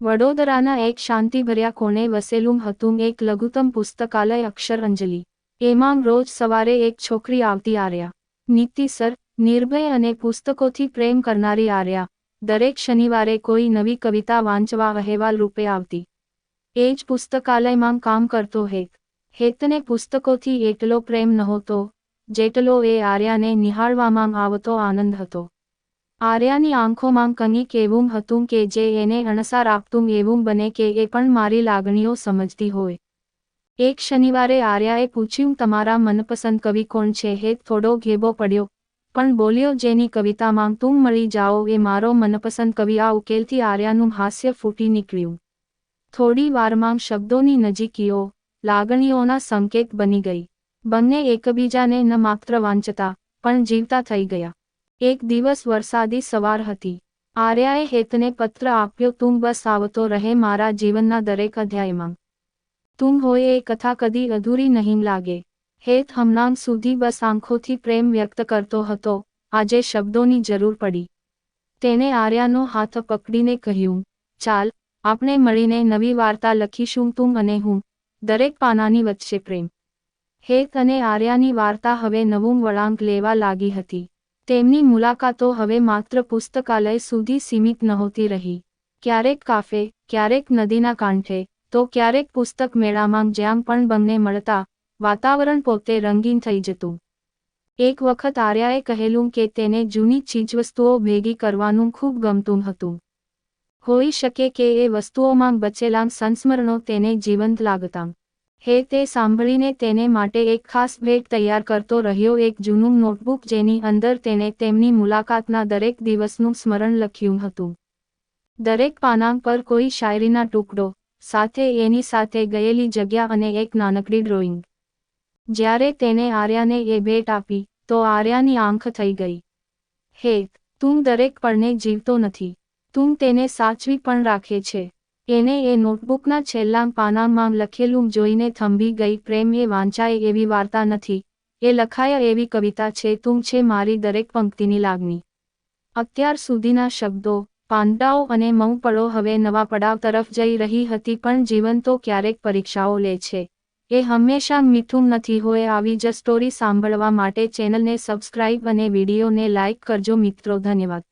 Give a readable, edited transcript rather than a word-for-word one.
વડોદરાના એક શાંતિભર્યા કોણે વસેલું હતું એક લઘુત્તમ પુસ્તકાલય અક્ષર અંજલિ. એમાં રોજ સવારે એક છોકરી આવતી આર્યા. નીતિસર, નિર્ભય અને પુસ્તકોથી પ્રેમ કરનારી આર્યા. દરેક શનિવારે કોઈ નવી કવિતા વાંચવા અહેવાલ રૂપે આવતી. એ જ પુસ્તકાલયમાં કામ કરતો હેત. હેતને પુસ્તકોથી એટલો પ્રેમ નહોતો, જેટલો એ આર્યાને નિહાળવામાં આવતો આનંદ હતો. આર્યાની આંખોમાં કંઈક એવું હતું કે જે એને અણસાર આપતું એવું બને કે એ પણ મારી લાગણીઓ સમજતી હોય. એક શનિવારે આર્યાએ પૂછ્યું, તમારા મનપસંદ કવિ કોણ છે? હેત થોડો ઘેબો પડ્યો, પણ બોલ્યો, જેની કવિતામાં તું મળી જાઓ એ મારો મનપસંદ કવિ. આ ઉકેલથી આર્યાનું હાસ્ય ફૂટી નીકળ્યું. થોડી વારમાં શબ્દોની નજીકીઓ લાગણીઓના સંકેત બની ગઈ. બંને એકબીજાને ન માત્ર વાંચતા પણ જીવતા થઈ ગયા. એક દિવસ વરસાદી સવાર હતી. આર્યાએ હેતને પત્ર આપ્યો, તું બસ આવતો રહે મારા જીવનના દરેક અધ્યાયમાં. તું હોય એ કથા કદી અધૂરી નહીં લાગે. હેત હમણાં સુધી બસ આંખોથી પ્રેમ વ્યક્ત કરતો હતો, આજે શબ્દોની જરૂર પડી. તેને આર્યાનો હાથ પકડીને કહ્યું, ચાલ, આપણે મળીને નવી વાર્તા લખીશું, તું અને હું, દરેક પાનાની વચ્ચે પ્રેમ. હેત અને આર્યાની વાર્તા હવે નવું વળાંક લેવા લાગી હતી. તેમની મુલાકાતો હવે માત્ર પુસ્તકાલય સુધી સીમિત નહોતી રહી. ક્યારેક કાફે, ક્યારેક નદીના કાંઠે, તો ક્યારેક પુસ્તક મેળામાં, જ્યાં પણ બંને મળતા, વાતાવરણ પોતે રંગીન થઈ જતું. એક વખત આર્યાએ કહેલું કે તેને જૂની ચીજવસ્તુઓ ભેગી કરવાનું ખૂબ ગમતું હતું. હોઈ શકે કે એ વસ્તુઓમાં બચેલા સંસ્મરણો તેને જીવંત લાગતા. હેતે સાંભળીને તેને માટે એક ખાસ ભેટ તૈયાર કરતો રહ્યો, એક જૂનું નોટબુક જેની અંદર તેણે તેમની મુલાકાતના દરેક દિવસનું સ્મરણ લખ્યું હતું. દરેક પાના પર કોઈ શાયરીના ટુકડો, સાથે એની સાથે ગયેલી જગ્યા અને એક નાનકડી ડ્રોઈંગ. જ્યારે તેને આર્યાને એ ભેટ આપી, તો આર્યાની આંખ થઈ ગઈ. હેત, તું દરેક પળને જીવતો નથી, તું તેને સાચવી પણ રાખે છે. એને એ નોટબુકના છેલ્લા પાનામાં લખેલું જોઈને થંભી ગઈ. પ્રેમ એ વાંચાય એવી વાર્તા નથી, એ લખાય એવી કવિતા છે. તું છે મારી દરેક પંક્તિની લાગણી. અત્યાર સુધીના શબ્દો, પાંદડાઓ અને મૌન પળો હવે નવા પડાવ તરફ જઈ રહી હતી. પણ જીવન તો ક્યારેક પરીક્ષાઓ લે છે. એ હંમેશા મીઠું નથી હોય. આવી જ સ્ટોરી સાંભળવા માટે ચેનલને સબસ્ક્રાઇબ અને વિડીયોને લાઇક કરજો મિત્રો. ધન્યવાદ.